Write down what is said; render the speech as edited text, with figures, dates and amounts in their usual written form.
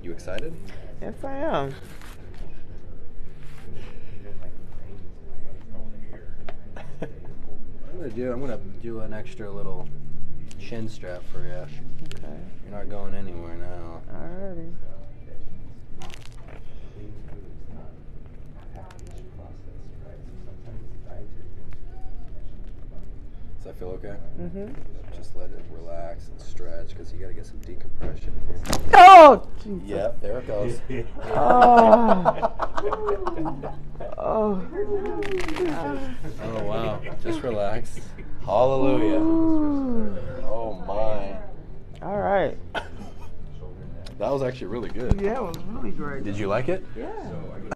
You excited? Yes, I am. I'm gonna do an extra little chin strap for you. Okay. You're not going anywhere now. Alrighty. Does that feel okay? Mm-hmm. Just let it relax and stretch because you gotta get some decompression here. Oh! Jesus. Yep, there it goes. Oh. Oh wow, just relax. Hallelujah. Oh my. All right. That was actually really good. Yeah, it was really great. Did you like it? Yeah.